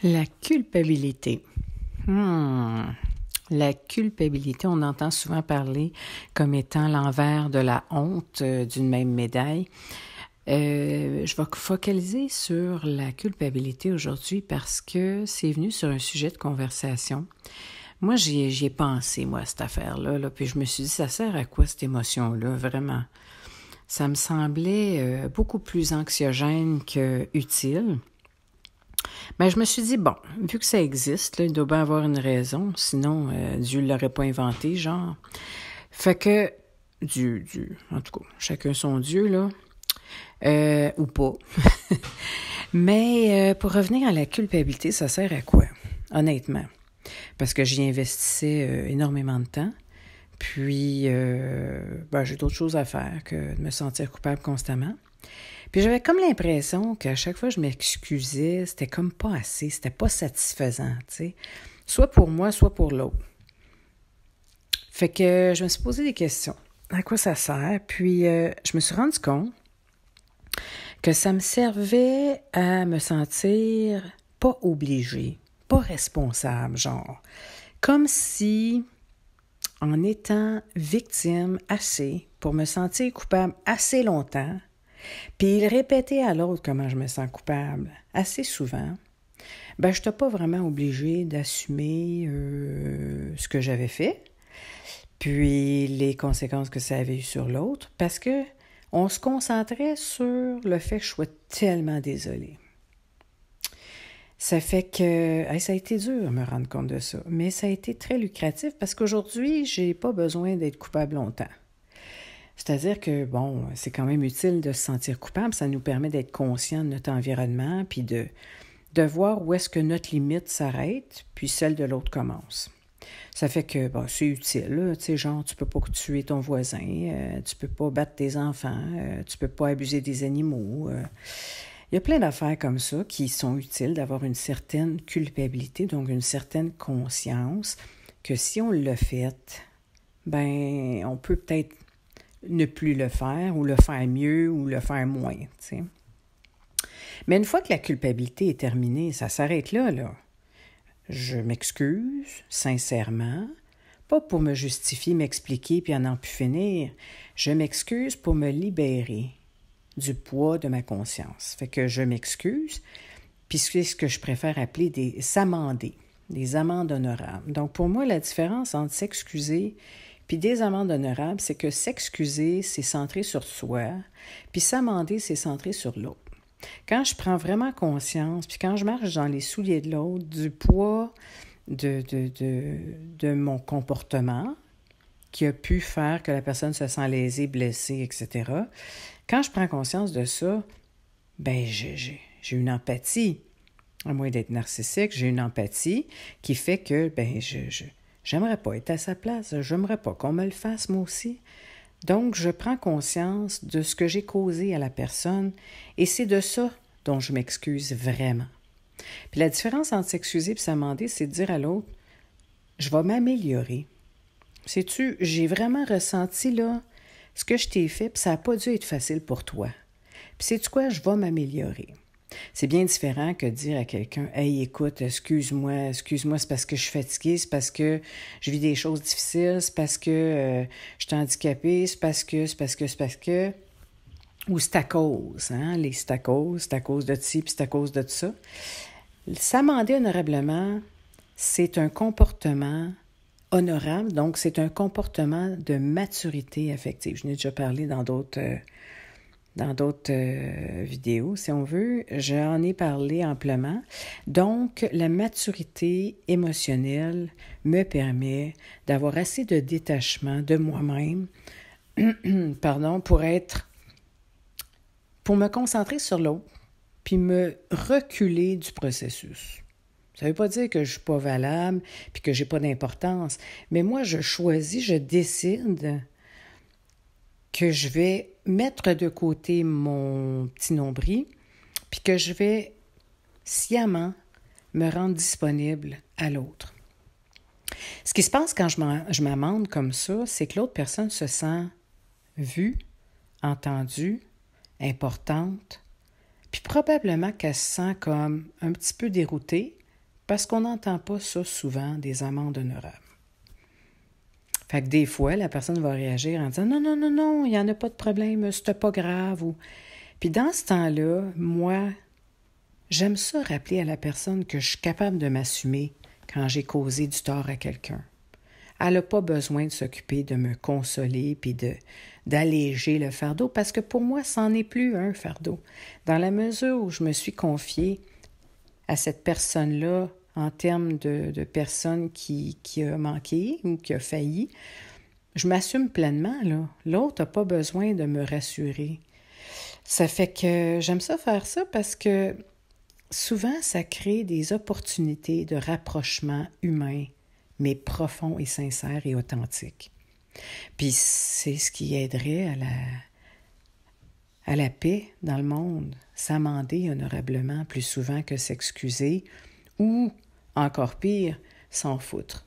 La culpabilité. La culpabilité, on entend souvent parler comme étant l'envers de la honte d'une même médaille. Je vais focaliser sur la culpabilité aujourd'hui parce que c'est venu sur un sujet de conversation. Moi, j'y ai pensé, moi, à cette affaire-là, puis je me suis dit, ça sert à quoi cette émotion-là, vraiment? Ça me semblait beaucoup plus anxiogène que utile. Ben, je me suis dit, bon, vu que ça existe, là, il doit bien avoir une raison, sinon Dieu ne l'aurait pas inventé, genre. Fait que, en tout cas, chacun son Dieu, là, ou pas. Mais pour revenir à la culpabilité, ça sert à quoi, honnêtement? Parce que j'y investissais énormément de temps, puis j'ai d'autres choses à faire que de me sentir coupable constamment. Puis j'avais comme l'impression qu'à chaque fois que je m'excusais, c'était comme pas assez, c'était pas satisfaisant, tu sais. Soit pour moi, soit pour l'autre. Fait que je me suis posé des questions. À quoi ça sert? Puis je me suis rendu compte que ça me servait à me sentir pas obligée, pas responsable, genre. Comme si, en étant victime assez pour me sentir coupable assez longtemps, puis il répétait à l'autre comment je me sens coupable assez souvent, je n'étais pas vraiment obligée d'assumer ce que j'avais fait, puis les conséquences que ça avait eu sur l'autre, parce que on se concentrait sur le fait que je sois tellement désolée. Ça fait que ça a été dur de me rendre compte de ça, mais ça a été très lucratif parce qu'aujourd'hui, j'ai pas besoin d'être coupable longtemps. C'est-à-dire que, c'est quand même utile de se sentir coupable. Ça nous permet d'être conscient de notre environnement puis de voir où est-ce que notre limite s'arrête puis celle de l'autre commence. Ça fait que, c'est utile. Tu sais, genre, tu peux pas tuer ton voisin, tu peux pas battre tes enfants, tu peux pas abuser des animaux. Il y a plein d'affaires comme ça qui sont utiles d'avoir une certaine culpabilité, donc une certaine conscience que si on l'a fait, on peut peut-être ne plus le faire ou le faire mieux ou le faire moins, tu sais. Mais une fois que la culpabilité est terminée, ça s'arrête là. Je m'excuse, sincèrement, pas pour me justifier, m'expliquer puis en plus finir. Je m'excuse pour me libérer du poids de ma conscience. Fait que je m'excuse, puis c'est ce que je préfère appeler des amendes honorables. Donc pour moi, la différence entre s'excuser puis des amendes honorables, c'est que s'excuser, c'est centré sur soi, puis s'amender, c'est centré sur l'autre. Quand je prends vraiment conscience, puis quand je marche dans les souliers de l'autre, du poids de mon comportement qui a pu faire que la personne se sent lésée, blessée, etc., quand je prends conscience de ça, j'ai une empathie. À moins d'être narcissique, j'ai une empathie qui fait que j'aimerais pas être à sa place, j'aimerais pas qu'on me le fasse moi aussi. Donc, je prends conscience de ce que j'ai causé à la personne et c'est de ça dont je m'excuse vraiment. Puis la différence entre s'excuser et s'amender, c'est de dire à l'autre, je vais m'améliorer. Sais-tu, j'ai vraiment ressenti là ce que je t'ai fait, puis ça n'a pas dû être facile pour toi. Puis sais-tu quoi, je vais m'améliorer. C'est bien différent que de dire à quelqu'un « Hey, écoute, excuse-moi, c'est parce que je suis fatiguée, c'est parce que je vis des choses difficiles, c'est parce que je suis handicapée, c'est parce que... » Ou c'est à cause, hein? Les c'est à cause de ci, puis c'est à cause de ça. S'amender honorablement, c'est un comportement honorable, donc c'est un comportement de maturité affective. Je n'ai déjà parlé dans d'autres vidéos, si on veut. J'en ai parlé amplement. Donc, la maturité émotionnelle me permet d'avoir assez de détachement de moi-même, pour me concentrer sur l'autre, puis me reculer du processus. Ça ne veut pas dire que je ne suis pas valable, puis que je n'ai pas d'importance, mais moi, je décide que je vais mettre de côté mon petit nombril, puis que je vais sciemment me rendre disponible à l'autre. Ce qui se passe quand je m'amende comme ça, c'est que l'autre personne se sent vue, entendue, importante, puis probablement qu'elle se sent comme un petit peu déroutée, Parce qu'on n'entend pas ça souvent, des amendes honorables. Fait que des fois, la personne va réagir en disant « Non, non, non, non, il n'y en a pas de problème, c'était pas grave. » Puis dans ce temps-là, moi, j'aime ça rappeler à la personne que je suis capable de m'assumer quand j'ai causé du tort à quelqu'un. Elle n'a pas besoin de s'occuper de me consoler puis d'alléger le fardeau parce que pour moi, ça n'en est plus un fardeau. Dans la mesure où je me suis confiée à cette personne-là en termes de personne qui a manqué ou qui a failli, je m'assume pleinement, là. L'autre n'a pas besoin de me rassurer. Ça fait que j'aime ça faire ça parce que souvent, ça crée des opportunités de rapprochement humain, mais profond et sincère et authentique. Puis c'est ce qui aiderait à la paix dans le monde, s'amender honorablement plus souvent que s'excuser ou, encore pire, s'en foutre.